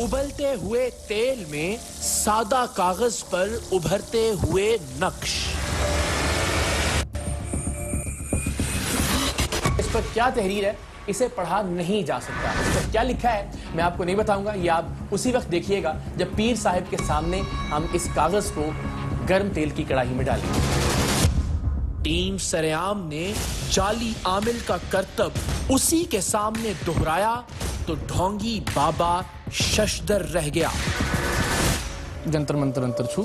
उबलते हुए तेल में सादा कागज पर उभरते हुए नक्श। इस पर क्या तहरीर है इसे पढ़ा नहीं जा सकता। इस पर क्या लिखा है मैं आपको नहीं बताऊंगा, ये आप उसी वक्त देखिएगा जब पीर साहब के सामने हम इस कागज को गर्म तेल की कड़ाही में डालेंगे। टीम सरेआम ने जाली आमिल का करतब उसी के सामने दोहराया तो ढोंगी बाबा शशदर रह गया। जंतर मंतर अंतर छू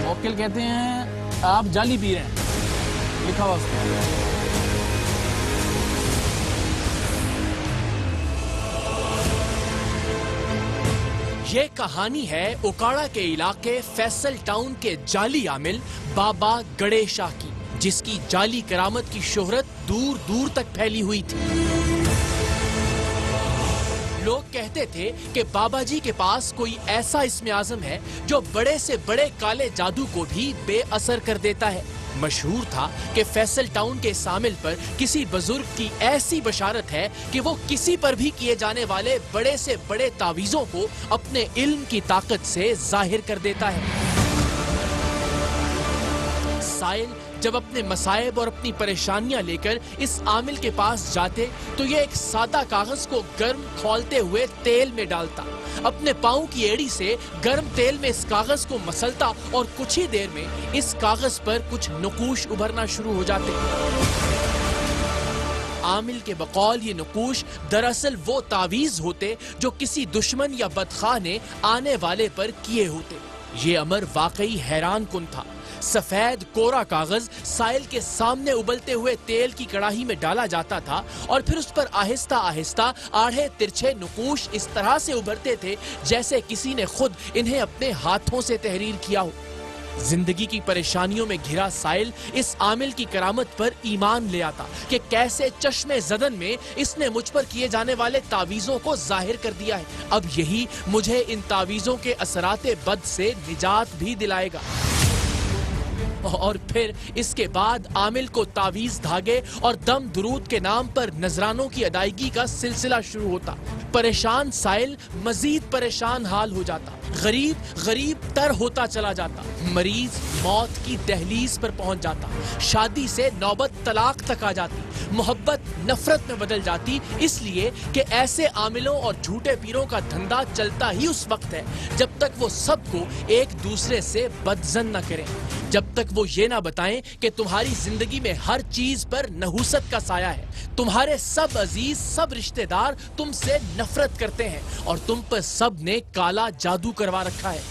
वकील कहते हैं आप जाली पी रहे हैं, लिखा हुआ उसमें। ये कहानी है ओकाड़ा के इलाके फैसल टाउन के जाली आमिल बाबा गणेशा की, जिसकी जाली करामत की शोहरत दूर दूर तक फैली हुई थी। लोग कहते थे कि बाबा जी के पास कोई ऐसा इस्म आज़म है जो बड़े से बड़े काले जादू को भी बेअसर कर देता है। मशहूर था कि फैसल टाउन के सामिल पर किसी बुजुर्ग की ऐसी बशारत है कि वो किसी पर भी किए जाने वाले बड़े से बड़े तावीज़ों को अपने इल्म की ताकत से जाहिर कर देता है। साइल जब अपने मसाइब और अपनी परेशानियां लेकर इस आमिल के पास जाते तो ये एक सादा कागज को गर्म खौलते हुए तेल में डालता, अपने पांव की एड़ी से गर्म तेल में इस कागज को मसलता और कुछ ही देर में इस कागज पर कुछ नुकूश उभरना शुरू हो जाते। आमिल के बकौल ये नुकूश दरअसल वो तावीज होते जो किसी दुश्मन या बदखाह ने आने वाले पर किए होते। ये अमर वाकई हैरान कुन था। सफेद कोरा कागज साइल के सामने उबलते हुए तेल की कड़ाही में डाला जाता था और फिर उस पर आहिस्ता आहिस्ता आड़े तिरछे नुकूश इस तरह से उभरते थे जैसे किसी ने खुद इन्हें अपने हाथों से तहरीर किया हो। जिंदगी की परेशानियों में घिरा साइल इस आमिल की करामत पर ईमान ले आता कि कैसे चश्मे जदन में इसने मुझ पर किए जाने वाले तावीज़ों को जाहिर कर दिया है। अब यही मुझे इन तावीज़ों के असराते बद से निजात भी दिलाएगा। और फिर इसके बाद आमिल को तावीज धागे और दम दुरूद के नाम पर नजरानों की अदायगी का सिलसिला शुरू होता। परेशान साइल मजीद परेशान हाल हो जाता, गरीब गरीब तर होता चला जाता, मरीज मौत की दहलीज पर पहुंच जाता, शादी से नौबत तलाक तक आ जाती, मोहब्बत नफरत में बदल जाती, इसलिए कि ऐसे आमिलों और झूठे पीरों का धंधा चलता ही उस वक्त है जब तक वो सबको एक दूसरे से बदजन न करें, जब तक वो ये ना बताएं कि तुम्हारी जिंदगी में हर चीज पर नहुसत का साया है, तुम्हारे सब अजीज सब रिश्तेदार तुमसे नफरत करते हैं और तुम पर सब ने काला जादू करवा रखा है।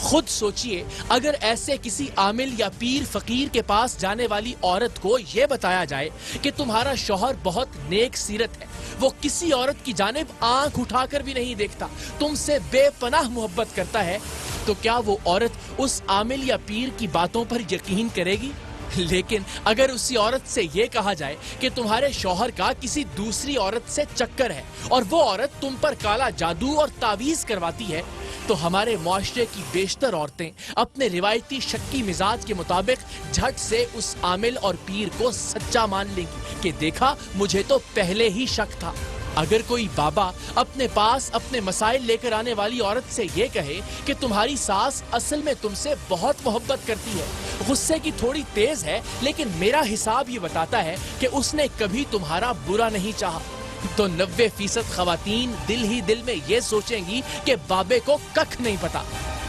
खुद सोचिए, अगर ऐसे किसी आमिल या पीर फकीर के पास जाने वाली औरत को यह बताया जाए कि तुम्हारा शौहर बहुत नेक सीरत है, वो किसी औरत की जानिब आंख उठाकर भी नहीं देखता, तुमसे बेपनाह मोहब्बत करता है, तो क्या वो औरत उस आमिल या पीर की बातों पर यकीन करेगी? लेकिन अगर उसी औरत से ये कहा जाए कि तुम्हारे शौहर का किसी दूसरी औरत से चक्कर है और वो औरत तुम पर काला जादू और तावीज करवाती है, तो हमारे मुआशरे की बेशतर औरतें अपने रिवायती शक्की मिजाज के मुताबिक झट से उस आमिल और पीर को सच्चा मान लेंगी कि देखा, मुझे तो पहले ही शक था। अगर कोई बाबा अपने पास अपने मसाइल लेकर आने वाली औरत से ये कहे कि तुम्हारी सास असल में तुमसे बहुत मोहब्बत करती है, गुस्से की थोड़ी तेज है, लेकिन मेरा हिसाब ये बताता है कि उसने कभी तुम्हारा बुरा नहीं चाहा, तो 90% खवातीन दिल ही दिल में ये सोचेंगी कि बाबे को कख नहीं पता।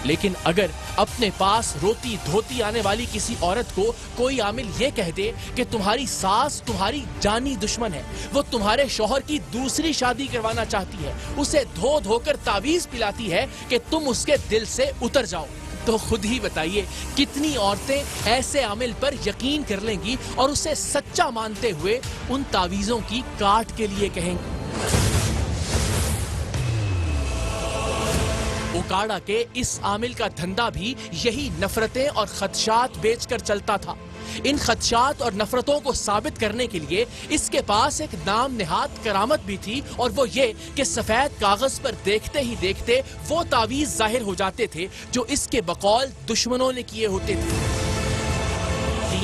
लेकिन अगर अपने पास रोती धोती आने वाली किसी औरत को कोई आमिल ये कह दे कि तुम्हारी सास तुम्हारी जानी दुश्मन है, वो तुम्हारे शौहर की दूसरी शादी करवाना चाहती है, उसे धो धोकर तावीज पिलाती है कि तुम उसके दिल से उतर जाओ, तो खुद ही बताइए कितनी औरतें ऐसे आमिल पर यकीन कर लेंगी और उसे सच्चा मानते हुए उन तावीजों की काट के लिए कहेंगी। ओकाड़ा के इस आमिल का धंधा भी यही नफरतें और खदशात बेचकर चलता था। इन खदशात और नफरतों को साबित करने के लिए इसके पास एक नाम निहात करामत भी थी, और वो ये कि सफेद कागज पर देखते ही देखते वो तावीज जाहिर हो जाते थे जो इसके बकौल दुश्मनों ने किए होते थे।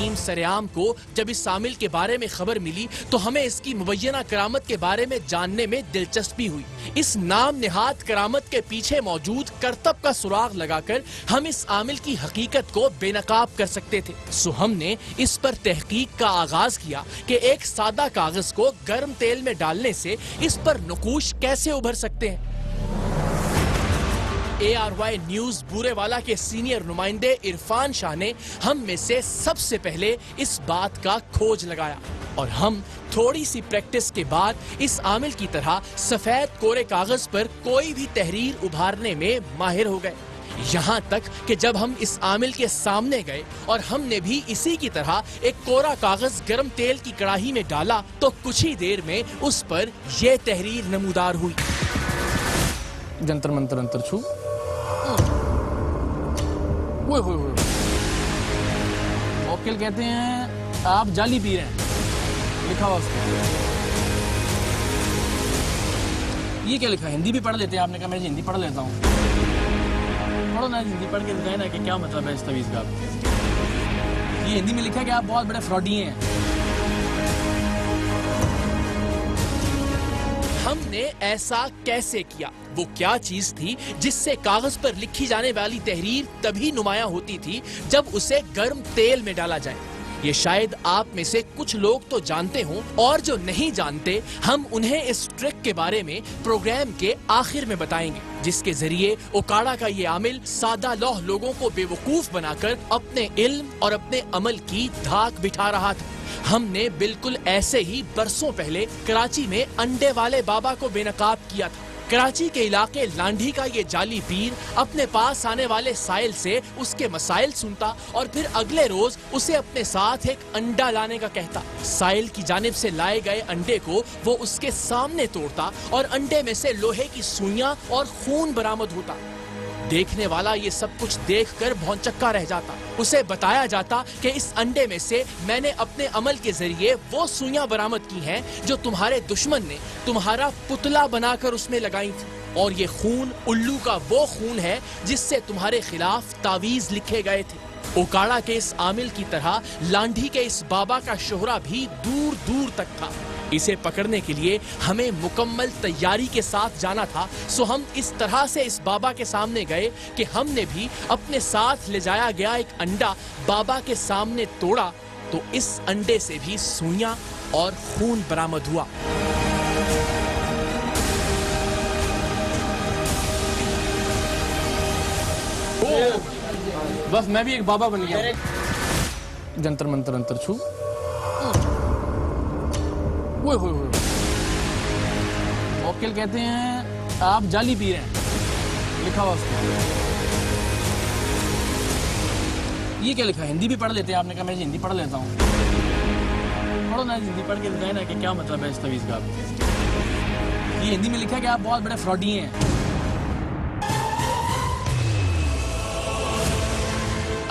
حکیم سریعام کو جب اس عامل کے بارے میں خبر ملی تو ہمیں اس کی مبینہ کرامت کے بارے میں جاننے میں دلچسپی ہوئی۔ اس نام نہاد کرامت کے پیچھے موجود کرتب کا سراغ لگا کر ہم اس عامل کی حقیقت کو بے نقاب کر سکتے تھے۔ سو ہم نے اس پر تحقیق کا آغاز کیا کہ ایک سادہ کاغذ کو گرم تیل میں ڈالنے سے اس پر نقوش کیسے ابھر سکتے ہیں۔ ARY نیوز بورے والا کے سینئر نمائندے عرفان شاہ نے ہم میں سے سب سے پہلے اس بات کا کھوج لگایا اور ہم تھوڑی سی پریکٹس کے بعد اس عامل کی طرح سفید کورے کاغذ پر کوئی بھی تحریر ابھارنے میں ماہر ہو گئے۔ یہاں تک کہ جب ہم اس عامل کے سامنے گئے اور ہم نے بھی اسی کی طرح ایک کورا کاغذ گرم تیل کی کڑاہی میں ڈالا تو کچھ ہی دیر میں اس پر یہ تحریر نمودار ہوئی۔ جنتر منتر انتر چھو موکل کہتے ہیں آپ جالی پی رہے ہیں، لکھا ہوا اس میں۔ یہ کیا لکھا ہے؟ ہندی بھی پڑھ لیتے ہیں؟ آپ نے کہا میں ہندی پڑھ لیتا ہوں۔ پڑھو نا، ہندی پڑھ کے دکھائے نا کہ کیا مطلب ہے اس تویز کا۔ یہ ہندی میں لکھا ہے کہ آپ بہت بڑے فراڈی ہیں۔ ہم نے ایسا کیسے کیا؟ وہ کیا چیز تھی جس سے کاغذ پر لکھی جانے والی تحریر تبھی نمایاں ہوتی تھی جب اسے گرم تیل میں ڈالا جائے؟ یہ شاید آپ میں سے کچھ لوگ تو جانتے ہوں، اور جو نہیں جانتے ہم انہیں اس ٹرک کے بارے میں پروگرام کے آخر میں بتائیں گے، جس کے ذریعے اوکاڑا کا یہ عامل سادہ لوح لوگوں کو بے وقوف بنا کر اپنے علم اور اپنے عمل کی دھاک بٹھا رہا تھا۔ ہم نے بالکل ایسے ہی برسوں پہلے کراچی میں انڈے والے بابا کو بے نقاب کیا تھا۔ کراچی کے علاقے لانڈھی کا یہ جعلی پیر اپنے پاس آنے والے سائل سے اس کے مسائل سنتا اور پھر اگلے روز اسے اپنے ساتھ ایک انڈا لانے کا کہتا۔ سائل کی جانب سے لائے گئے انڈے کو وہ اس کے سامنے توڑتا اور انڈے میں سے لوہے کی سوئیاں اور خون برآمد ہوتا۔ دیکھنے والا یہ سب کچھ دیکھ کر بھونچکا رہ جاتا۔ اسے بتایا جاتا کہ اس انڈے میں سے میں نے اپنے عمل کے ذریعے وہ سوئیاں برآمد کی ہیں جو تمہارے دشمن نے تمہارا پتلا بنا کر اس میں لگائی تھی، اور یہ خون الو کا وہ خون ہے جس سے تمہارے خلاف تعویذ لکھے گئے تھے۔ اوکاڑا کے اس عامل کی طرح لانڈھی کے اس بابا کا شہرہ بھی دور دور تک تھا۔ اسے پکڑنے کے لیے ہمیں مکمل تیاری کے ساتھ جانا تھا، سو ہم اس طرح سے اس بابا کے سامنے گئے کہ ہم نے بھی اپنے ساتھ لے جایا گیا ایک انڈا بابا کے سامنے توڑا تو اس انڈے سے بھی سوئیاں اور خون برآمد ہوا۔ بس میں بھی ایک بابا بن گیا۔ جنتر منتر انتر چھو موکل کہتے ہیں آپ جالی پی رہے ہیں، لکھا ہوا اس میں۔ یہ کیا لکھا ہے؟ ہندی بھی پڑھ لیتے ہیں؟ آپ نے کہا میں ہندی پڑھ لیتا ہوں۔ پڑھو نا، ہندی پڑھ کے دکھائے نا کہ کیا مطلب ہے اس تویز کا۔ یہ ہندی میں لکھا ہے کہ آپ بہت بڑے فراڈی ہیں۔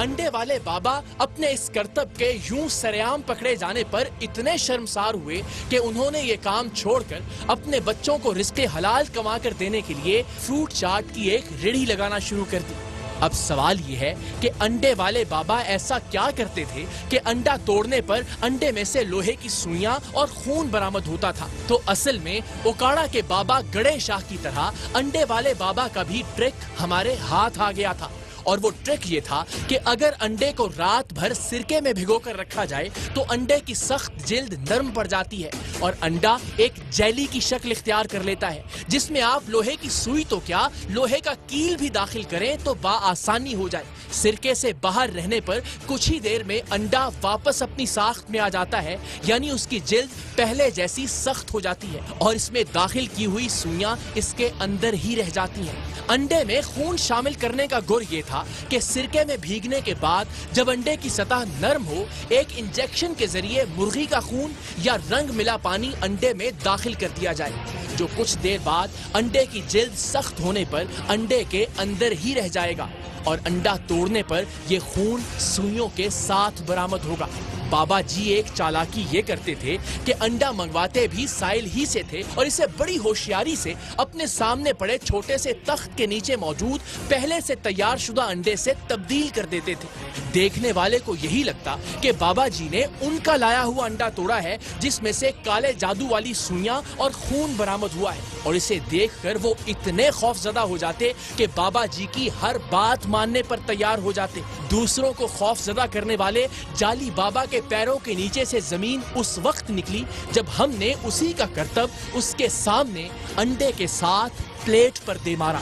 انڈے والے بابا اپنے اس کرتب کے یوں سریعام پکڑے جانے پر اتنے شرمسار ہوئے کہ انہوں نے یہ کام چھوڑ کر اپنے بچوں کو رزق حلال کما کر دینے کے لیے فروٹ چاٹ کی ایک ریڑھی لگانا شروع کر دی۔ اب سوال یہ ہے کہ انڈے والے بابا ایسا کیا کرتے تھے کہ انڈا توڑنے پر انڈے میں سے لوہے کی سوئیاں اور خون برآمد ہوتا تھا؟ تو اصل میں اوکاڑا کے بابا گڑے شاہ کی طرح انڈے والے بابا کا بھی ٹرک ہمارے ہاتھ آ گیا تھا، اور وہ ٹرک یہ تھا کہ اگر انڈے کو رات بھر سرکے میں بھگو کر رکھا جائے تو انڈے کی سخت جلد نرم پڑ جاتی ہے اور انڈا ایک جیلی کی شکل اختیار کر لیتا ہے، جس میں آپ لوہے کی سوئی تو کیا لوہے کا کیل بھی داخل کریں تو بآسانی ہو جائے۔ سرکے سے باہر رہنے پر کچھ ہی دیر میں انڈا واپس اپنی ساخت میں آ جاتا ہے، یعنی اس کی جلد پہلے جیسی سخت ہو جاتی ہے اور اس میں داخل کی ہوئی سوئیاں اس کے اندر ہی رہ جاتی ہیں۔ انڈے میں خون شامل کرنے کا گر یہ تھا کہ سرکے میں بھیگنے کے بعد جب انڈے کی سطح نرم ہو، ایک انجیکشن کے ذریعے مرغی کا خون یا رنگ ملا پانی انڈے میں داخل کر دیا جائے، جو کچھ دیر بعد انڈے کی جلد سخت ہونے پر انڈے کے اندر ہی رہ جائے گا اور انڈا توڑنے پر یہ خون سوئیوں کے ساتھ برآمد ہوگا۔ बाबा जी एक चालाकी ये करते थे कि अंडा मंगवाते भी साइल ही से थे और इसे बड़ी होशियारी से अपने सामने पड़े छोटे से तख्त के नीचे मौजूद पहले से तैयार शुदा अंडे से तब्दील कर देते थे। देखने वाले को यही लगता कि बाबा जी ने उनका लाया हुआ अंडा तोड़ा है जिसमें से काले जादू वाली सुइयां और खून बरामद हुआ है, और इसे देखकर वो इतने खौफजदा हो जाते कि बाबा जी की हर बात मानने पर तैयार हो जाते। दूसरों को खौफजदा करने वाले जाली बाबा के पैरों के नीचे से जमीन उस वक्त निकली जब हमने उसी का करतब उसके सामने अंडे के साथ प्लेट पर दे मारा।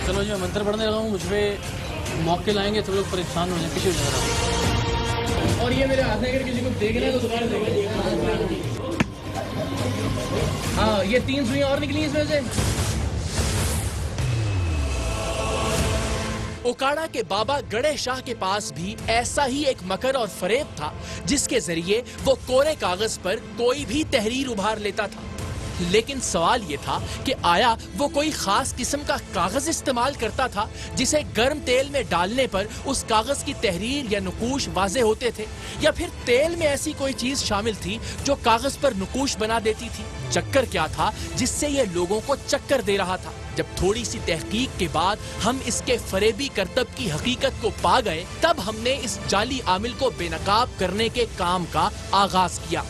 चलो जी, मैं मंत्र पढ़ने लगा हूँ, मुझ पे मौके लाएंगे तो लोग परेशान हो जाए, पीछे हो जाएगा। और ये मेरे हाथ में अगर किसी को देखना है तो दोबारा देखो। हाँ, ये 3 सुइयां और निकली इसमें से। ओकाड़ा के बाबा गणेश शाह के पास भी ऐसा ही एक मकर और फरेब था जिसके जरिए वो कोरे कागज पर कोई भी तहरीर उभार लेता था। लेकिन सवाल ये था कि आया वो कोई खास किस्म का कागज इस्तेमाल करता था जिसे गर्म तेल में डालने पर उस कागज की तहरीर या नुकूश वाजे होते थे, या फिर तेल में ऐसी कोई चीज शामिल थी जो कागज पर नुकूश बना देती थी। चक्कर क्या था जिससे ये लोगों को चक्कर दे रहा था? जब थोड़ी सी तहकीक के बाद हम इसके फरेबी करतब की हकीकत को पा गए, तब हमने इस जाली आमिल को बेनकाब करने के काम का आगाज किया।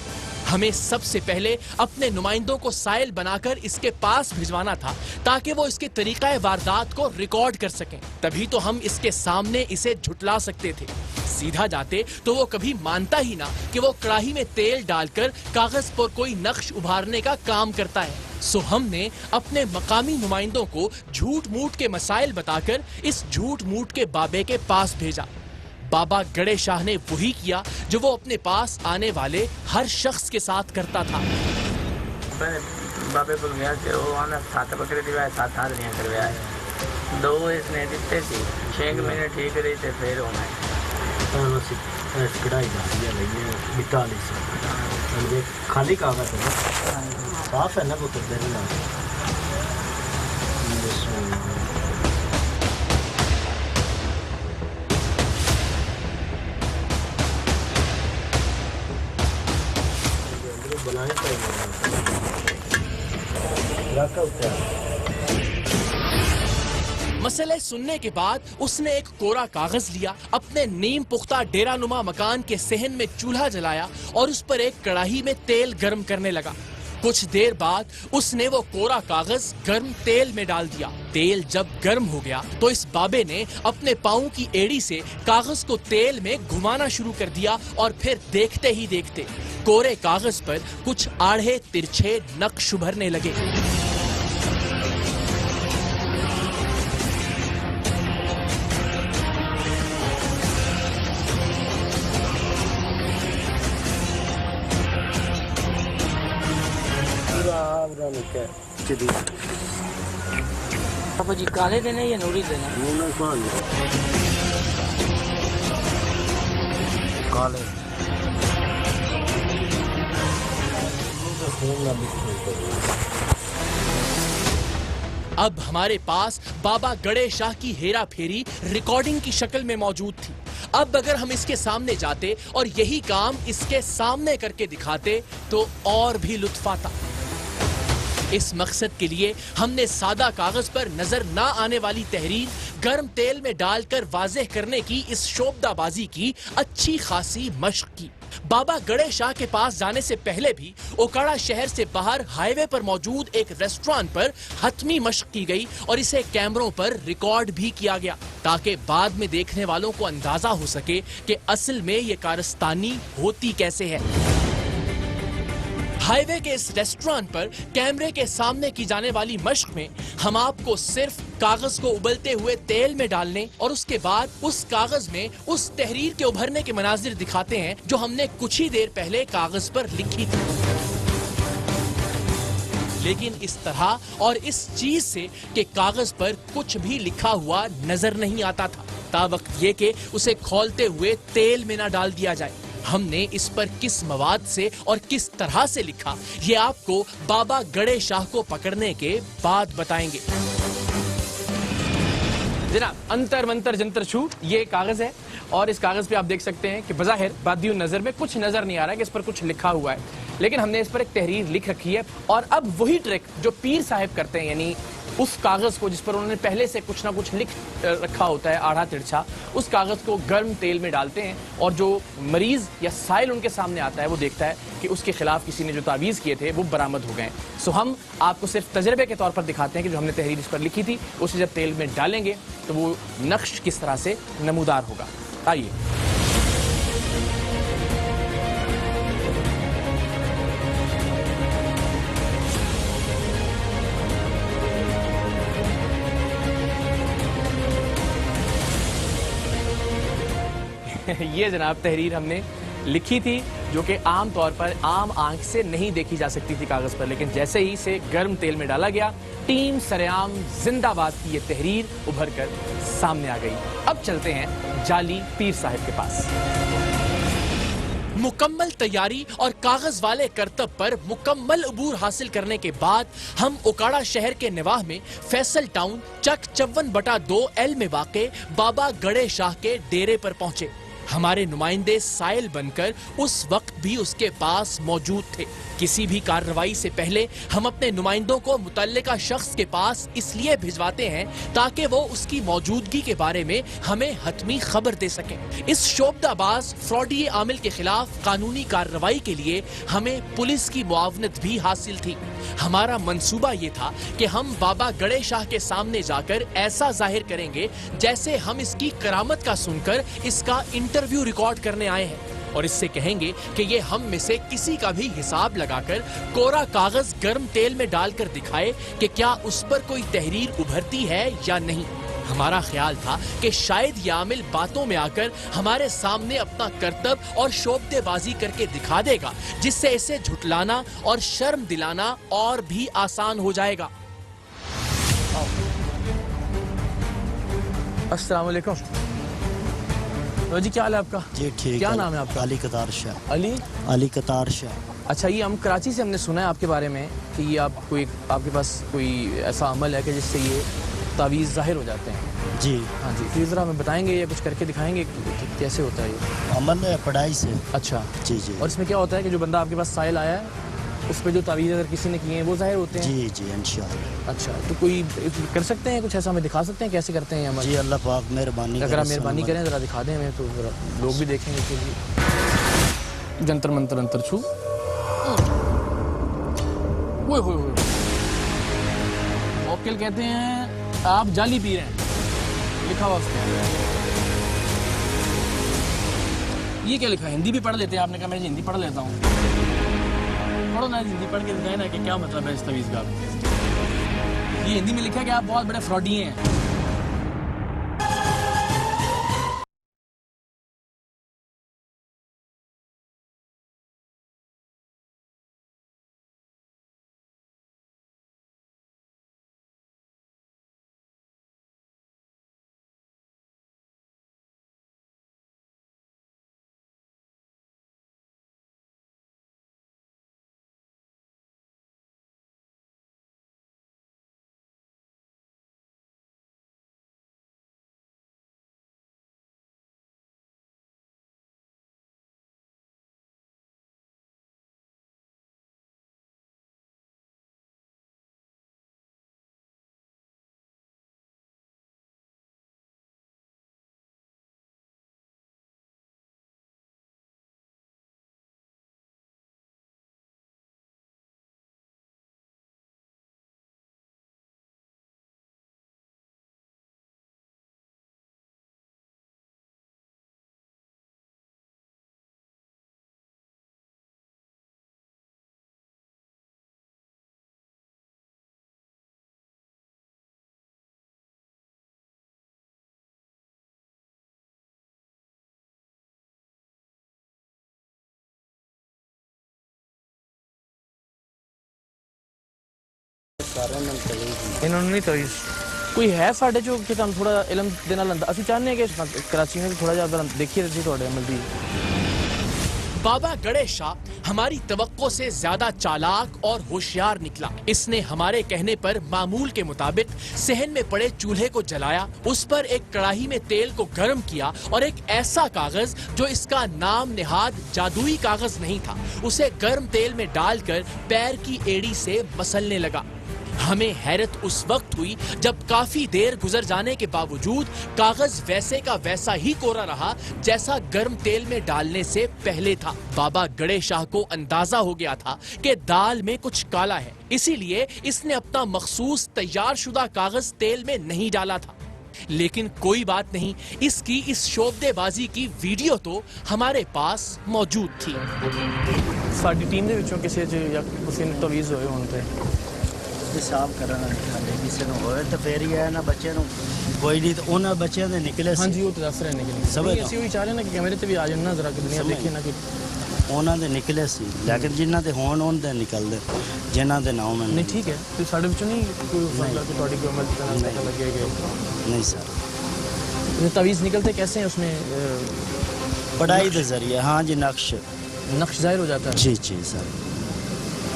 हमें सबसे पहले अपने नुमाइंदों को साइल बनाकर इसके पास भिजवाना था ताकि वो इसके तरीक़ा वारदात को रिकॉर्ड कर सकें। तभी तो हम इसके सामने इसे झुटला सकते थे। सीधा जाते तो वो कभी मानता ही ना कि वो कढ़ाई में तेल डालकर कागज पर कोई नक्श उभारने का काम करता है। सो हमने अपने मकामी नुमाइंदों को झूठ मूठ के मसाइल बताकर इस झूठ मूठ के बाबे के पास भेजा। बाबा गणेश शाह ने वही किया जो वो अपने पास आने वाले हर शख्स के साथ करता था। बाबे को गया कि वो आना 7 बकरे दिवाए 7 आदमियां करवाए 2 इसने दिते थी 6 महीने ठीक रही थे फिर होना कढ़ाई लगी 42 खाली कागज है साफ है ना वो बनाने मसले सुनने के बाद उसने एक कोरा कागज लिया, अपने नीम पुख्ता डेरानुमा मकान के सहन में चूल्हा जलाया और उस पर एक कढ़ाई में तेल गर्म करने लगा। कुछ देर बाद उसने वो कोरा कागज गर्म तेल में डाल दिया। तेल जब गर्म हो गया तो इस बाबे ने अपने पाँव की एड़ी से कागज को तेल में घुमाना शुरू कर दिया और फिर देखते ही देखते कोरे कागज पर कुछ आड़े तिरछे नक्श उभरने लगे। पापा जी काले देने या नूरी देना? काले अब हमारे पास बाबा गणेश शाह की हेरा फेरी रिकॉर्डिंग की शक्ल में मौजूद थी। अब अगर हम इसके सामने जाते और यही काम इसके सामने करके दिखाते तो और भी लुत्फ आता। इस मकसद के लिए हमने सादा कागज पर नजर ना आने वाली तहरीर गर्म तेल में डालकर वाज़ेह करने की इस शोबदाबाजी की अच्छी खासी मशक की। बाबा गणेश शाह के पास जाने से पहले भी ओकाड़ा शहर से बाहर हाईवे पर मौजूद एक रेस्टोरेंट पर हतमी मशक की गई और इसे कैमरों पर रिकॉर्ड भी किया गया ताकि बाद में देखने वालों को अंदाजा हो सके कि असल में ये कारस्तानी होती कैसे है। हाईवे के इस रेस्टोरेंट पर कैमरे के सामने की जाने वाली मशक में हम आपको सिर्फ कागज को उबलते हुए तेल में डालने और उसके बाद उस कागज में उस तहरीर के उभरने के मनाजिर दिखाते हैं जो हमने कुछ ही देर पहले कागज पर लिखी थी। लेकिन इस तरह और इस चीज से कि कागज पर कुछ भी लिखा हुआ नजर नहीं आता था तावक्त ये कि उसे खोलते हुए तेल में ना डाल दिया जाए। हमने इस पर किस मवाद से और किस तरह से लिखा ये आपको बाबा गणेश शाह को पकड़ने के बाद बताएंगे। जनाब अंतर मंतर जंतर छू ये कागज है और इस कागज पे आप देख सकते हैं कि बज़ाहिर बादियों नजर में कुछ नजर नहीं आ रहा है कि इस पर कुछ लिखा हुआ है, लेकिन हमने इस पर एक तहरीर लिख रखी है। और अब वही ट्रिक जो पीर साहब करते हैं, यानी उस कागज को जिस पर उन्होंने पहले से कुछ ना कुछ लिख रखा होता है आड़ा तिरछा, उस कागज को गर्म तेल में डालते हैं और जो मरीज या साइल उनके सामने आता है वो देखता है कि उसके खिलाफ किसी ने जो तावीज़ किए थे वो बरामद हो गए। सो हम आपको सिर्फ तजर्बे के तौर पर दिखाते हैं कि जो हमने तहरीर इस पर लिखी थी उसे जब तेल में डालेंगे तो वो नक्श किस तरह से नमूदार होगा। आइए। ये जनाब तहरीर हमने लिखी थी जो कि आम तौर पर आम आंख से नहीं देखी जा सकती थी कागज पर, लेकिन जैसे ही इसे गर्म तेल में डाला गया टीम सरेआम जिंदाबाद की ये तहरीर उभर कर सामने आ गई। अब चलते हैं जाली पीर साहब के पास। मुकम्मल तैयारी और कागज वाले करतब पर मुकम्मल अबूर हासिल करने के बाद हम ओकाड़ा शहर के निवाह में फैसल टाउन चक 54/2 में वाक़े बाबा गड़े शाह के डेरे पर पहुंचे। हमारे नुमाइंदे साइल बनकर उस वक्त भी उसके पास मौजूद थे। किसी भी कार्रवाई से पहले हम अपने नुमाइंदों को मुतल्लिका शख्स के पास इसलिए भिजवाते हैं ताकि वो उसकी मौजूदगी के बारे में हमें हतमी खबर दे सकें। इस शोबदाबाज फ्रॉडी आमिल के खिलाफ कानूनी कार्रवाई के लिए हमें पुलिस की मुआवनत भी हासिल थी। हमारा मंसूबा ये था कि हम बाबा गड़े शाह के सामने जाकर ऐसा जाहिर करेंगे जैसे हम इसकी करामत का सुनकर इसका इंटरव्यू रिकॉर्ड करने आए हैं और इससे कहेंगे कि ये हम में से किसी का भी हिसाब लगाकर कोरा कागज गर्म तेल में डालकर दिखाए कि क्या उस पर कोई तहरीर उभरती है या नहीं। हमारा ख्याल था कि शायद ये आमिल बातों में आकर हमारे सामने अपना करतब और शोबदेबाजी करके दिखा देगा, जिससे इसे झुटलाना और शर्म दिलाना और भी आसान हो जाएगा। अस्सलाम वालेकुम। तो जी क्या हाल है आपका? जी ठीक। क्या नाम है आपका? अली कतार शाह। अली कतार शाह। अच्छा, ये हम कराची से हमने सुना है आपके बारे में कि ये आपके पास कोई ऐसा अमल है कि जिससे ये तावीज़ ज़ाहिर हो जाते हैं। जी हाँ जी, फिर ज़रा हमें बताएंगे या कुछ करके दिखाएंगे कि कैसे होता है ये अमल है पढ़ाई से। अच्छा जी जी। और इसमें क्या होता है कि जो बंदा आपके पास साइल आया है उस पर जो तावीज़ अगर किसी ने किए हैं वो ज़ाहिर होते हैं? जी जी इंशाअल्लाह। अच्छा, तो कोई कर सकते हैं कुछ ऐसा हमें दिखा सकते हैं कैसे करते हैं अमल? जी अल्लाह पाक मेहरबानी। अगर आप मेहरबानी करें ज़रा दिखा दें हमें तो ज़रा लोग भी देखेंगे कि जी जंतर मंतर अंतर छू। वकील कहते हैं आप जाली पी रहे हैं, लिखा हुआ उसमें। ये क्या लिखा है? हिंदी भी पढ़ लेते हैं? आपने कहा मैं हिंदी पढ़ लेता हूँ। पढ़ो ना, हिंदी पढ़ के दिखाए ना कि क्या मतलब है इस तवीज़ का। ये हिंदी में लिखा है कि आप बहुत बड़े फ्रॉडी हैं। इन्होंने नहीं तवीज़ कोई है साढ़े जो कि तुम थोड़ा इलम देना लंदा असं चाहते हैं कि कराची में भी थोड़ा जिहा देखिए जी थोड़े अमल दी بابا گڑے شاہ ہماری توقع سے زیادہ چالاک اور ہوشیار نکلا. اس نے ہمارے کہنے پر معمول کے مطابق صحن میں پڑے چولہے کو جلایا, اس پر ایک کڑاہی میں تیل کو گرم کیا اور ایک ایسا کاغذ جو اس کا نام نہاد جادوئی کاغذ نہیں تھا اسے گرم تیل میں ڈال کر پیر کی ایڑی سے مسلنے لگا. ہمیں حیرت اس وقت ہوئی جب کافی دیر گزر جانے کے باوجود کاغذ ویسے کا ویسا ہی کورا رہا جیسا گرم تیل میں ڈالنے سے پہلے تھا. بابا گڑے شاہ کو اندازہ ہو گیا تھا کہ دال میں کچھ کالا ہے, اسی لیے اس نے اپنا مخصوص تیار شدہ کاغذ تیل میں نہیں ڈالا تھا. لیکن کوئی بات نہیں, اس کی اس شعبدے بازی کی ویڈیو تو ہمارے پاس موجود تھی. ਸਾਡੀ ਟੀਮ ਦੇ ਵਿੱਚੋਂ ਕਿਸੇ ਜਾਂ ਕਿਸੇ ਨੂੰ ਤਵੀਜ਼ ਹੋਏ ਹੋਣ ਤੇ ਹਿਸਾਬ ਕਰਨ ਵਾਲੇ ਕਿਸੇ ਨੂੰ ਹੋਏ ਤਾਂ ਫੇਰ ਹੀ ਹੈ ਨਾ, ਬੱਚੇ ਨੂੰ ਕੋਈ ਨਹੀਂ ਤਾਂ ਉਹਨਾਂ ਬੱਚਿਆਂ ਦੇ ਨਿਕਲੇ ਸੀ. ਹਾਂਜੀ ਉਹ ਤਾਂ ਦੱਸ ਰਹੇ ਨੇ ਕਿ ਸਮਝ ਅਸੀਂ ਉਹੀ ਚਾਹ ਰਹੇ ਨਾ ਕਿ ਕੈਮਰੇ ਤੇ ਵੀ ਆ ਜਾਣ ਨਾ, ਜ਼ਰਾ ਕਿ ਦੁਨੀਆ ਦੇਖੇ ਨਾ ਕਿ ਉਹਨਾਂ ਦੇ ਨਿਕਲੇ ਸੀ, ਲੇਕਿਨ ਜਿਨ੍ਹਾਂ ਦੇ ਹੋਣ ਉਹਨਾਂ ਦੇ ਨਿਕਲਦੇ, ਜਿਨ੍ਹਾਂ ਦੇ ਨਾ ਹੋਣ ਨਹੀਂ ਠੀਕ ਹੈ. ਤੇ ਸਾਡੇ ਵਿੱਚੋਂ ਨਹੀਂ ਕੋਈ ਮਤਲਬ ਕਿ ਤੁਹਾਡੀ ਕੋਈ ਅਮਲ ਦਾ ਪਤਾ ਲੱਗਿਆ ਕਿ ਨਹੀਂ ਸਰ. یہ तवीज़ निकलते कैसे हैं उसमें? پڑھائی کے ذریعے. ہاں جی, نقش ظاہر ہو جاتا ہے. جی جی سر.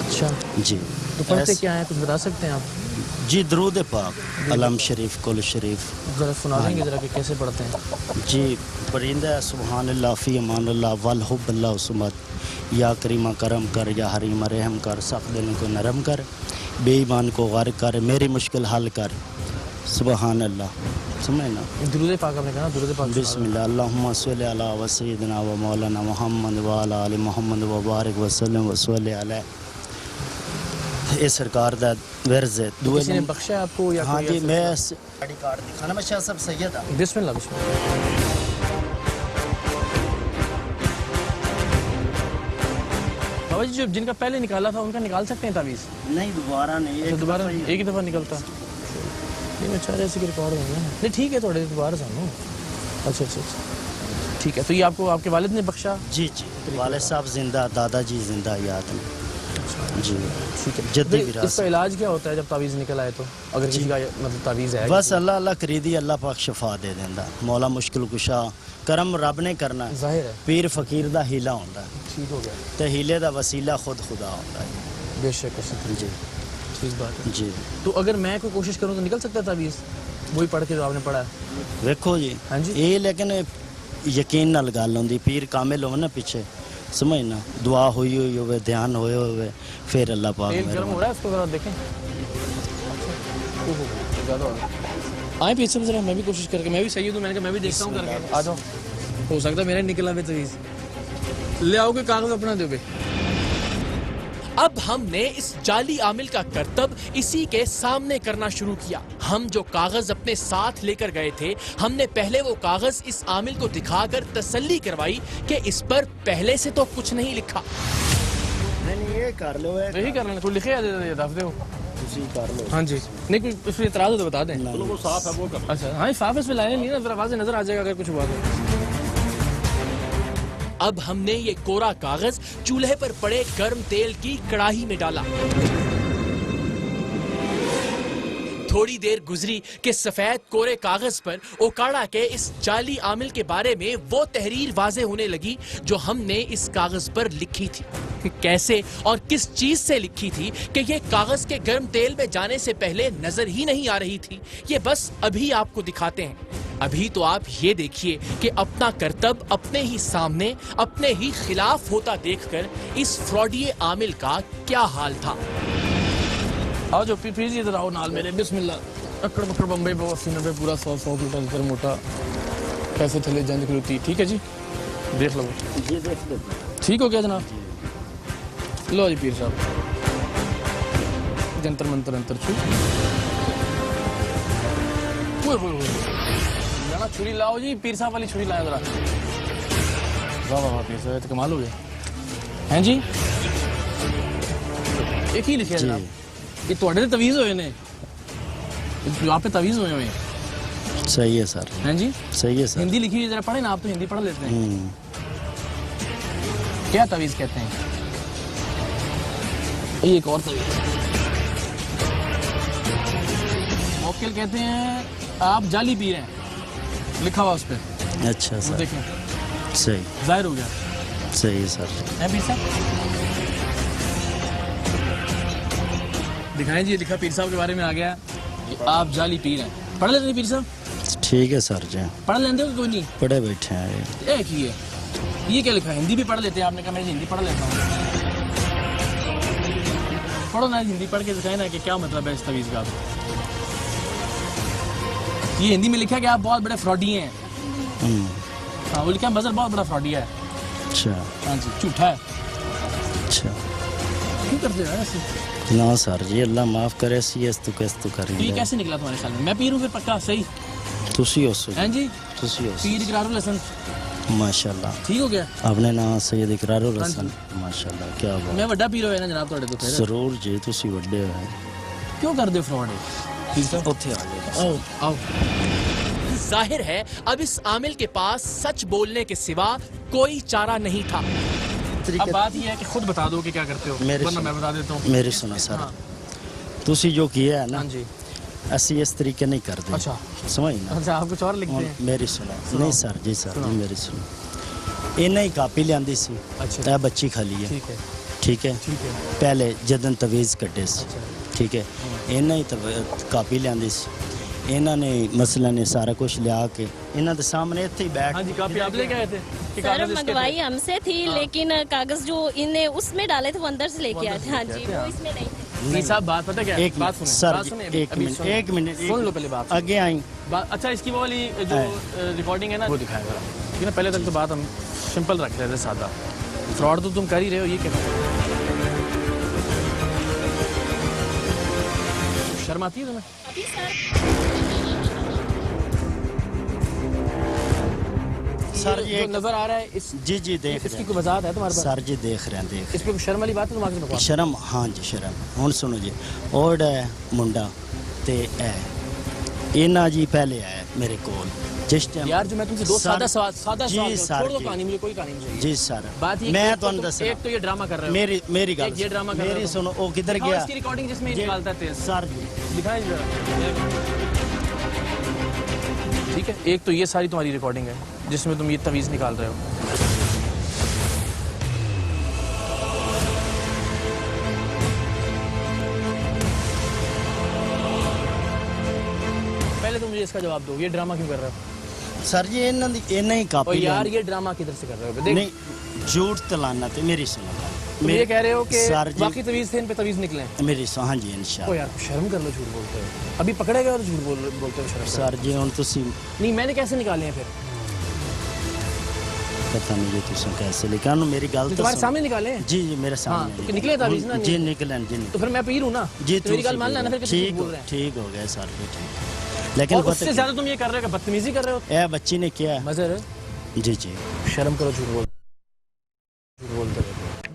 اچھا جی تو پڑھتے کیا ہیں, کچھ بتا سکتے ہیں آپ؟ جی درود پاک, علم شریف, کل شریف. ذرا سنا دیں گے ذرا کہ کیسے پڑھتے ہیں. جی پرندہ سبحان اللہ فی امان اللہ والحب اللہ سمت, یا کریمہ کرم کر, یا حریم رحم کر, سخت دل کو نرم کر, بے ایمان کو غارق کر, میری مشکل حل کر. سبحان اللہ. سمجھے نا. درود پاک آپ نے کہا, درود پاک. بسم اللہ. اللہم صلی علی و سیدنا و مولانا محمد و علی آل محمد و بارک وسلم و صلی علیہ. یہ سرکار دا ورز ہے. کسی نے بخشا ہے آپ کو یا ہاں کوئی جی, ایسا؟ میں آئی ڈی کارڈ دکھانا. میں شاہ صاحب سید ہوں. بسم اللہ بسم اللہ. بابا جی جو جن کا پہلے نکالا تھا ان کا نکال سکتے ہیں تعویذ؟ نہیں دوبارہ نہیں, اچھا دوبارہ ایک ہی دفعہ نکلتا. نہیں میں چاہ رہا ایسے کہ ریکارڈ ہوں گے. نہیں ٹھیک ہے, تھوڑے دوبارہ سانو. اچھا اچھا اچھا ٹھیک ہے. تو یہ آپ کو آپ کے والد نے بخشا؟ جی جی, والد صاحب زندہ, دادا جی زندہ یاد ہیں. جی ٹھیک ہے. جدی اس وراثت. کا علاج کیا ہوتا ہے جب تعویذ نکل آئے تو, اگر کسی کا مطلب تعویذ ہے؟ بس اللہ اللہ کریدی, اللہ پاک شفا دے دیندا. مولا مشکل کشا, کرم رب نے کرنا. ظاہر ہے پیر فقیر دا ہیلا ہوندا ہے, ٹھیک ہو گیا. تے ہیلے دا وسیلہ خود خدا ہوندا ہے. بے شک جی ٹھیک بات ہے. جی تو اگر میں کوئی کوشش کروں تو نکل سکتا ہے تعویذ وہی پڑھ کے جو آپ نے پڑھا ہے؟ ویکھو جی, ہاں جی. یہ لیکن یقین نال گل ہوندی, پیر کامل ہو نا پیچھے, سمجھنا, دعا ہوئی ہوئی ہوئے, دھیان ہوئے ہوئے, پھر اللہ پاک تیل گرم ہو رہا ہے, اس کو ذرا دیکھیں. زیادہ ہو گیا. آئیں پیچھے ذرا, میں بھی کوشش کر کے, میں بھی سید ہوں, میں نے کہا میں بھی دیکھتا ہوں کر کے. آ جاؤ, ہو سکتا ہے میرا نکلا ہوئے تعویذ. لے آؤ گے کاغذ اپنا دو گے. اب ہم نے اس جعلی عامل کا کرتب اسی کے سامنے کرنا شروع کیا. ہم جو کاغذ اپنے ساتھ لے کر گئے تھے, ہم نے پہلے وہ کاغذ اس عامل کو دکھا کر تسلی کروائی کہ اس پر پہلے سے تو کچھ نہیں لکھا. نہیں یہ کر لو, یہی کر لینا, کوئی لکھے یا دف دو. تسی کر لو. ہاں جی, نہیں کوئی اس پہ اعتراض ہو تو بتا دیں. وہ صاف ہے, وہ کر. اچھا ہاں صاف, اس پہ لائن نہیں نا, ذرا واضح نظر آ جائے گا اگر کچھ ہوا تو. اب ہم نے یہ کورا کاغذ چولہے پر پڑے گرم تیل کی کڑاہی میں ڈالا. تھوڑی دیر گزری کہ سفید کورے کاغذ پر اوکاڑا کے اس جعلی عامل کے بارے میں وہ تحریر واضح ہونے لگی جو ہم نے اس کاغذ پر لکھی تھی. کیسے اور کس چیز سے لکھی تھی کہ یہ کاغذ کے گرم تیل میں جانے سے پہلے نظر ہی نہیں آ رہی تھی, یہ بس ابھی آپ کو دکھاتے ہیں. ابھی تو آپ یہ دیکھیے کہ اپنا کرتب اپنے ہی سامنے اپنے ہی خلاف ہوتا دیکھ کر اس فراڈی عامل کا کیا حال تھا. آؤ جو پلیز ادھر آؤ نال میرے. بسم اللہ. اکڑ بکڑ بمبئی بوسی نبے پورا 100 کلو موٹا, پیسے تھلے جنج کھلوتی. ٹھیک ہے جی, دیکھ لو. یہ دیکھ لو. ٹھیک ہو گیا جناب. لو جی پیر صاحب, جنتر منتر انتر چھو. چھری لاؤ جی, پیر صاحب والی چھری لایا ذرا. واہ واہ پیر صاحب, تو کمال ہو گیا. ہیں جی ایک ہی لکھے جناب, یہ تھوڑے تویز ہوئے نے, آپ پہ تویز ہوئے ہوئے. صحیح ہے سر. ہیں جی صحیح ہے سر. ہندی لکھی ہوئی ذرا پڑھیں نا, آپ تو ہندی پڑھ لیتے ہیں. کیا تویز کہتے ہیں؟ یہ ایک اور تویز موکل کہتے ہیں. آپ جعلی پی رہے ہیں, لکھا ہوا اس پہ. اچھا سر, دیکھیں صحیح, ظاہر ہو گیا. صحیح سر. ہیں پیر صاحب؟ دکھائیں جی، لکھا پیر صاحب کے بارے میں آ گیا آپ جعلی پیر ہیں. پڑھ لیتے ہیں پیر صاحب؟ ٹھیک ہے سر جی. پڑھ لیتے ہو کہ کوئی نہیں؟ پڑھے بیٹھے ہیں. ایک ہی ہے. یہ کیا لکھا ہے؟ ہندی بھی پڑھ لیتے ہیں؟ آپ نے کہا میں ہندی پڑھ لیتا ہوں. پڑھو نا ہندی، پڑھ کے دکھائیں نا کہ کیا مطلب ہے اس تعویذ کا. یہ ہندی میں لکھا کہ آپ بہت بڑے فراڈی ہیں. ہاں وہ لکھا ہے مظہر بہت بڑا فراڈی ہے. اچھا. ہاں جی جھوٹا ہے. اچھا کیوں کرتے ہو ایسے؟ نہ سر جی اللہ معاف کرے سی اس تو کیس تو تو یہ کریں کیسے نکلا تمہارے خیال میں؟ میں پیر ہوں پھر پکا صحیح تسی ہو سو ہیں جی. تسی ہو پیر اقرار الحسن ماشاءاللہ. ٹھیک ہو گیا. اپنے نام سید اقرار الحسن ماشاءاللہ. کیا بات. میں بڑا پیر ہویا نا جناب تھوڑے تو پھر ضرور جی تسی وڈے ہوئے. کیوں کر دے فراڈ؟ اوتھے آ جائے. آؤ آؤ. ظاہر ہے اب اس عامل کے پاس سچ بولنے کے سوا کوئی چارہ نہیں تھا. اب بات یہ ہے کہ خود بتا دو کہ کیا کرتے ہو، ورنہ میں بتا دیتا ہوں. میری سنا سر تسی جو کیا ہے نا ہاں جی. اسی اس طریقے نہیں کرتے. اچھا سمجھ نا. اچھا آپ کچھ اور لکھتے ہیں؟ میری سنا. نہیں سر جی سر جی میری سنا. اینا ہی کاپی لیاندی سی. اچھا اے بچی کھا لی ہے. ٹھیک ہے ٹھیک ہے. ٹھیک ہے. پہلے جدن تویز کٹے سی. ٹھیک ہے. اینا ہی کاپی لیاندی سی. انہوں نے مثلا نے سارا کچھ لیا کے انہوں نے سامنے اتنے ہی بیٹھ. ہاں جی کاپی آپ لے کے آئے تھے؟ سر منگوائی ہم سے تھی لیکن کاغذ جو انہیں اس میں ڈالے تھے وہ اندر سے لے کے آئے تھے. ہاں جی وہ اس میں نہیں تھے. نہیں صاحب بات پتہ کیا ہے؟ ایک بات منٹ سنیں. سر بات جی سنیں. ایک منٹ سن لو پہلے بات. آگے آئیں. اچھا اس کی وہ والی جو ریکارڈنگ ہے نا وہ دکھائے گا. ٹھیک ہے پہلے تک تو بات ہم سمپل رکھ رہے تھے سادہ. فراڈ تو تم کر ہی رہے ہو. یہ کیا شرم آتی ہے تمہیں؟ سر جی جو نظر آ رہا ہے اس جی جی دیکھ اس رہے کی ہیں کوئی وضاحت ہے تمہارے پاس؟ سر جی دیکھ رہے ہیں دیکھ اس پہ کوئی شرم والی بات ہے تمہارے پاس؟ شرم. ہاں جی شرم. ہوں سنو جی اوڈ ہے منڈا تے اے اینا جی پہلے آیا میرے کول جس ٹائم. یار جو میں تم سے دو سادہ سوال جی سر چھوڑ دو کہانی. مجھے کوئی کہانی نہیں چاہیے. جی سر بات یہ میں کہ تو دس ایک تو یہ ڈرامہ کر رہے ہو. میری گل ایک یہ ڈرامہ کر رہے ہو. میری سنو او کدھر دکھاؤ گیا اس کی ریکارڈنگ جس میں یہ نکالتا ہے تیز. سر جی دکھائیں ذرا. ٹھیک ہے ایک تو یہ ساری تمہاری ریکارڈنگ ہے جس میں تم یہ تعویذ نکال رہے ہو. پہلے تم مجھے اس کا جواب دو. یہ ڈرامہ کیوں کر رہے ہو؟ سر جی اینا ہی اور کاپی یار یہ ڈرامہ کدھر سے کر رہے ہو؟ دیکھ نہیں جھوٹ تلانا تے میری سنو تم یہ کہہ رہے ہو کہ سر جی باقی تعویذ تھے ان پہ تعویذ نکلے ہیں. میری سو. ہاں جی او انشاءاللہ. یار شرم کر لو. جھوٹ بولتے ہو. ابھی پکڑے گئے اور جھوٹ بولتے ہو. شرم سر جی ہوں تسی نہیں میں نے کیسے نکالے ہیں پھر؟ پتہ نہیں جی تسوں کیسے لیکن میری گل تو تمہارے سامنے نکالے ہیں؟ جی جی میرے ہاں سامنے تو نکلے تعویذ نا. جی نکلیں جی تو پھر میں پیر ہوں نا جی تو میری گل مان لینا پھر کہ ٹھیک تم بول رہے ہیں. ٹھیک ہو گیا سر جی ٹھیک. لیکن اور اس پتہ سے زیادہ تم یہ کر رہے ہو کہ بدتمیزی کر رہے ہو. اے بچی نے کیا مظہر جی جی شرم کرو. جھوٹ بولتے رہتے.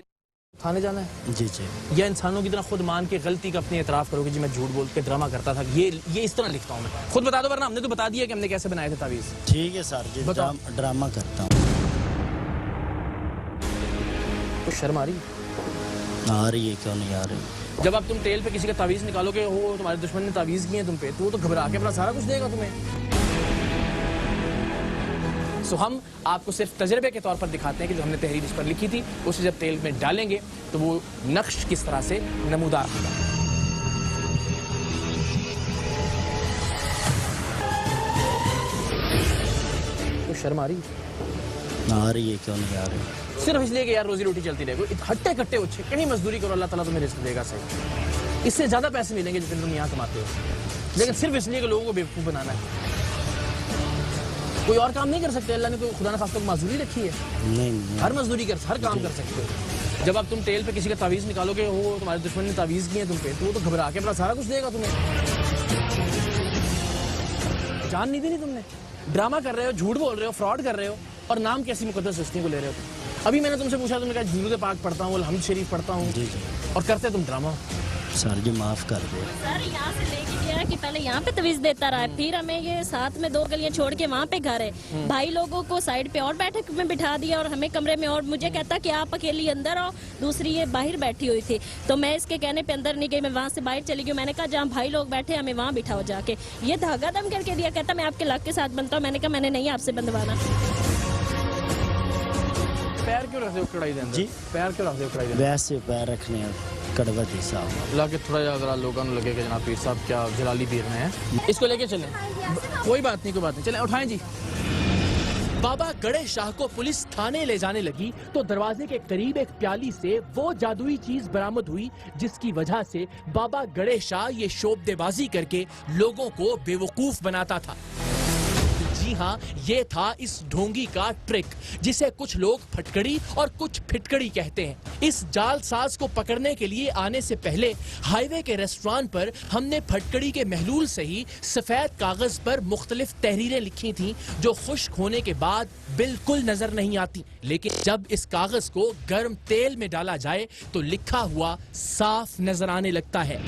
تھانے جانا ہے جی جی یا انسانوں کی طرح خود مان کے غلطی کا اپنی اعتراف کرو کہ جی میں جھوٹ بول کے ڈرامہ کرتا تھا. یہ اس طرح لکھتا ہوں میں. خود بتا دو ورنہ ہم نے تو بتا دیا کہ ہم نے کیسے بنائے تھے تعویذ. ٹھیک ہے سر جی بتاؤ. ڈرامہ کرتا ہوں. تو شرم آ رہی آ رہی ہے کیوں نہیں آ رہی. جب آپ تم ٹیل پہ کسی کا تعویذ نکالو گے وہ تمہارے دشمن نے تعویذ کیے ہیں تم پہ تو وہ تو گھبرا کے اپنا سارا کچھ دے گا تمہیں. سو ہم آپ کو صرف تجربے کے طور پر دکھاتے ہیں کہ جو ہم نے تحریر اس پر لکھی تھی اسے جب تیل میں ڈالیں گے تو وہ نقش کس طرح سے نمودار ہوگا. تو شرم آ رہی ہے کیوں نہیں آ رہی. صرف اس لیے کہ یار روزی روٹی چلتی رہے گی. ہٹے کٹے اچھے کہیں مزدوری کرو اللہ تعالیٰ تمہیں رزق دے گا. صحیح اس سے زیادہ پیسے ملیں گے جتنے تم یہاں کماتے ہو. لیکن صرف اس لیے کہ لوگوں کو بیوقوف بنانا ہے. کوئی اور کام نہیں کر سکتے. اللہ نے کوئی خدا نخواستہ کو معذوری رکھی ہے. نہیں ہر مزدوری ہر کام کر سکتے ہو. جب آپ تم ٹیل پہ کسی کا تعویذ نکالو گے وہ تمہارے دشمن نے تعویذ کیے ہیں تم پہ تو وہ تو گھبرا کے اپنا سارا کچھ دے گا تمہیں. جان نہیں دینی تم نے. ڈرامہ کر رہے ہو. جھوٹ بول رہے ہو. فراڈ کر رہے ہو. اور نام کیسی مقدس ہستیوں کو لے رہے ہو. ابھی میں نے تم سے پوچھا تم نے کہا درود پاک پڑھتا ہوں الحمد شریف پڑھتا ہوں. جی جی اور کرتے تم ڈرامہ. سر جی معاف کر دے. سر یہاں سے لے کے گیا کہ پہلے یہاں پہ تعویذ دیتا رہا ہے پھر ہمیں یہ ساتھ میں 2 گلیاں چھوڑ کے وہاں پہ گھر ہے. بھائی لوگوں کو سائیڈ پہ اور بیٹھک میں بٹھا دیا اور ہمیں کمرے میں. اور مجھے کہتا کہ آپ اکیلی اندر آؤ. دوسری یہ باہر بیٹھی ہوئی تھی تو میں اس کے کہنے پہ اندر نہیں گئی. میں وہاں سے باہر چلی گئی. میں نے کہا جہاں بھائی لوگ بیٹھے ہمیں وہاں بٹھاؤ جا کے. یہ دھاگا دم کر کے دیا. کہتا میں آپ کے لاکھ کے ساتھ بنتا ہوں. میں نے کہا میں نے نہیں آپ سے بندوانا. पैर क्यों रखते हो कढ़ाई के अंदर? जी। पैर क्यों रखते हो कढ़ाई के अंदर? वैसे पैर रखने कड़वा दी साहब ला के थोड़ा ज़रा लोगों को लगे कि जनाब पीर साहब क्या जलाली पीर रहे हैं। इसको लेके चलें, कोई बात नहीं, कोई बात नहीं, चलें उठाएं जी। बाबा गणेश शाह को पुलिस थाने ले जाने लगी तो दरवाजे के करीब एक प्याली से वो जादुई चीज बरामद हुई जिसकी वजह से बाबा गणेश शाह ये शोबदेबाजी करके लोगों को बेवकूफ बनाता था। जी हाँ, ये था इस ढोंगी का ट्रिक, जिसे कुछ लोग फटकड़ी और कुछ फिटकड़ी कहते हैं। इस जालसाज को पकड़ने के लिए आने से पहले हाईवे के रेस्टोरेंट पर हमने फटकड़ी के महलूल से ही सफेद कागज पर मुख्तलिफ तहरीरें लिखी थीं जो खुश्क होने के बाद बिल्कुल नजर नहीं आती, लेकिन जब इस कागज को गर्म तेल में डाला जाए तो लिखा हुआ साफ नजर आने लगता है।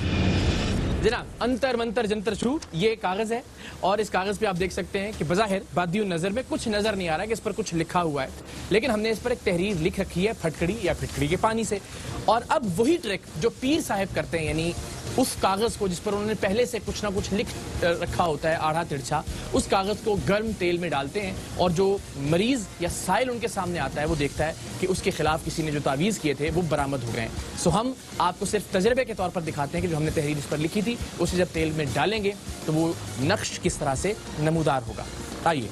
जनाब अंतर मंतर जंतर छू ये कागज है और इस कागज पे आप देख सकते हैं कि बज़ाहिर बादियों नजर में कुछ नजर नहीं आ रहा है कि इस पर कुछ लिखा हुआ है, लेकिन हमने इस पर एक तहरीर लिख रखी है फटकड़ी या फिटकड़ी के पानी से। और अब वही ट्रिक जो पीर साहब करते हैं, यानी उस कागज को जिस पर उन्होंने पहले से कुछ ना कुछ लिख रखा होता है आढ़ा तिरछा, उस कागज को गर्म तेल में डालते हैं और जो मरीज या साइल उनके सामने आता है वो देखता है कि उसके खिलाफ किसी ने जो तावीज़ किए थे वो बरामद हो गए हैं। सो हम आपको सिर्फ तजर्बे के तौर पर दिखाते हैं कि जो हमने तहरीर इस पर लिखी थी उसे जब तेल में डालेंगे तो वो नक्श किस तरह से नमूदार होगा। आइए।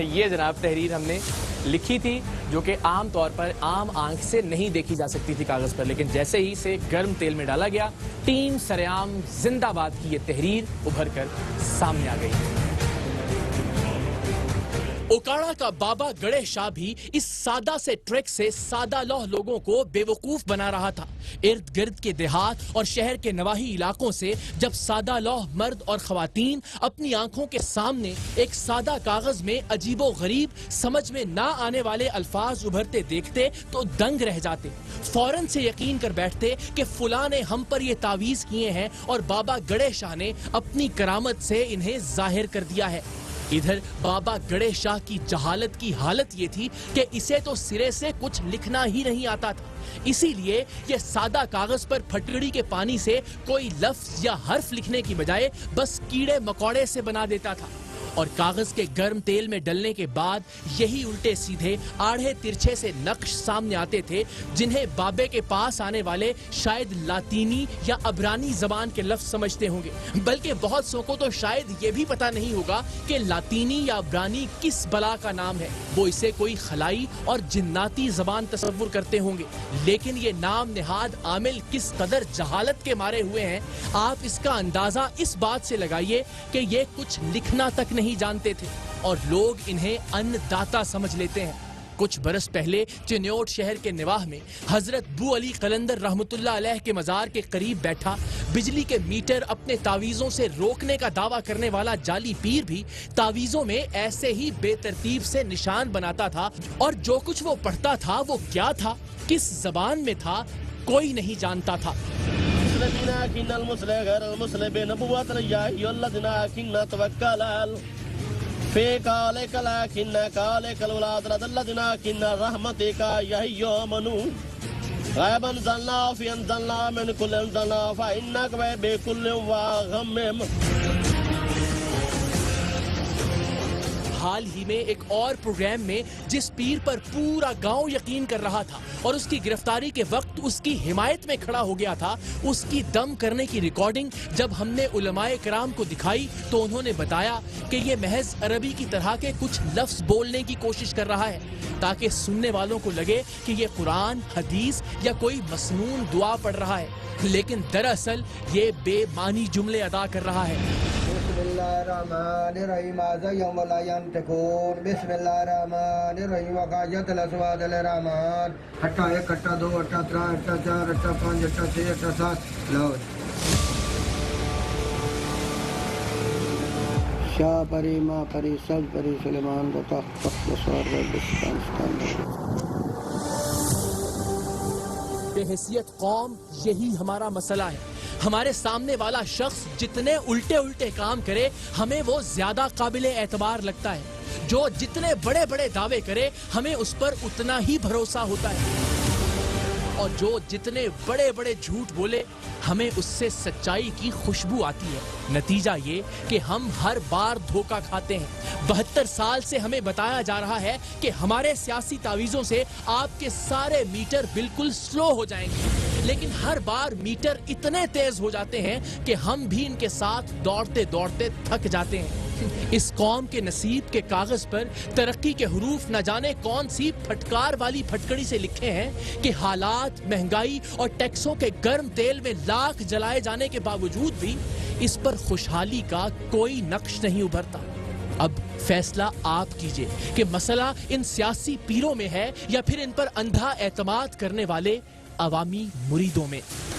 ये जनाब तहरीर हमने लिखी थी जो कि आम तौर पर आम आंख से नहीं देखी जा सकती थी कागज पर, लेकिन जैसे ही इसे गर्म तेल में डाला गया टीम सरेआम जिंदाबाद की ये तहरीर उभर कर सामने आ गई। ओकाड़ा का बाबा गणेश शाह भी इस सादा से ट्रिक से सादा लौह लोगों को बेवकूफ बना रहा था। इर्द गिर्द के देहात और शहर के नवाही इलाकों से जब सादा लौह मर्द और खवातीन अपनी आंखों के सामने एक सादा कागज में अजीबो गरीब समझ में ना आने वाले अल्फाज उभरते देखते तो दंग रह जाते। फौरन से यकीन कर बैठते कि फुला ने हम पर ये तावीज किए हैं और बाबा गणेश शाह ने अपनी करामत से इन्हें जाहिर कर दिया है। इधर बाबा गणेश शाह की जहालत की हालत ये थी कि इसे तो सिरे से कुछ लिखना ही नहीं आता था, इसीलिए ये सादा कागज पर फटकड़ी के पानी से कोई लफ्ज या हर्फ लिखने की बजाय बस कीड़े मकोड़े से बना देता था। और कागज के गर्म तेल में डलने के बाद यही उल्टे सीधे आढ़े तिरछे से नक्श सामने आते थे जिन्हें बाबे के पास आने वाले शायद लातीनी या अबरानी जबान के लफ्ज समझते होंगे, बल्कि बहुत सौ को तो शायद ये भी पता नहीं होगा कि लातीनी या अबरानी किस बला का नाम है। वो इसे कोई खलाई और जिन्नाती जबान तस्वुर करते होंगे, लेकिन ये नाम निहाद आमिल किस कदर जहालत के मारे हुए हैं आप इसका अंदाजा इस बात से लगाइए कि ये कुछ लिखना तक नहीं जानते थे और लोग इन्हें अन्नदाता समझ लेते हैं। कुछ बरस पहले चिन्योट शहर के निवाह में हजरत बू अली कलंदर रहमतुल्लाह अलैह के मजार के करीब बैठा बिजली के मीटर अपने तावीजों से रोकने का दावा करने वाला जाली पीर भी तावीजों में ऐसे ही बेतरतीब से निशान बनाता था और जो कुछ वो पढ़ता था वो क्या था, किस जबान में था, कोई नहीं जानता था। हाल ही में एक और प्रोग्राम में जिस पीर पर पूरा गांव यकीन कर रहा था और उसकी गिरफ्तारी के वक्त उसकी हिमायत में खड़ा हो गया था, उसकी दम करने की रिकॉर्डिंग जब हमने उलमाए कराम को दिखाई तो उन्होंने बताया कि ये महज अरबी की तरह के कुछ लफ्ज बोलने की कोशिश कर रहा है ताकि सुनने वालों को लगे कि ये कुरान, हदीस या कोई मसनून दुआ पढ़ रहा है, लेकिन दरअसल ये बेमानी जुमले अदा कर रहा है। बिस्मिल्लाहिर्रहमानिर्रहीम आजा यौम ला यंतकून बिस्मिल्लाहिर्रहमानिर्रहीम वकायतल अस्वादल रहमान अट्ठा 1 अट्ठा 2 अट्ठा 3 अट्ठा 4 अट्ठा 5 अट्ठा 6 अट्ठा 7 लो शाह परी माँ परी सब परी सुलेमान को बेहैसियत कौम यही हमारा मसला है। हमारे सामने वाला शख्स जितने उल्टे उल्टे काम करे हमें वो ज्यादा काबिल एतबार लगता है, जो जितने बड़े बड़े दावे करे हमें उस पर उतना ही भरोसा होता है। اور جو جتنے بڑے بڑے جھوٹ بولے ہمیں اس سے سچائی کی خوشبو آتی ہے۔ نتیجہ یہ کہ ہم ہر بار دھوکہ کھاتے ہیں۔ 72 سال سے ہمیں بتایا جا رہا ہے کہ ہمارے سیاسی تعویذوں سے آپ کے سارے میٹر بالکل سلو ہو جائیں گے، لیکن ہر بار میٹر اتنے تیز ہو جاتے ہیں کہ ہم بھی ان کے ساتھ دوڑتے دوڑتے تھک جاتے ہیں۔ اس قوم کے نصیب کے کاغذ پر ترقی کے حروف نہ جانے کون سی پھٹکار والی پھٹکڑی سے لکھے ہیں کہ حالات، مہنگائی اور ٹیکسوں کے گرم تیل میں لاکھ جلائے جانے کے باوجود بھی اس پر خوشحالی کا کوئی نقش نہیں ابھرتا۔ اب فیصلہ آپ کیجئے کہ مسئلہ ان سیاسی پیروں میں ہے یا پھر ان پر اندھا اعتماد کرنے والے عوامی مریدوں میں۔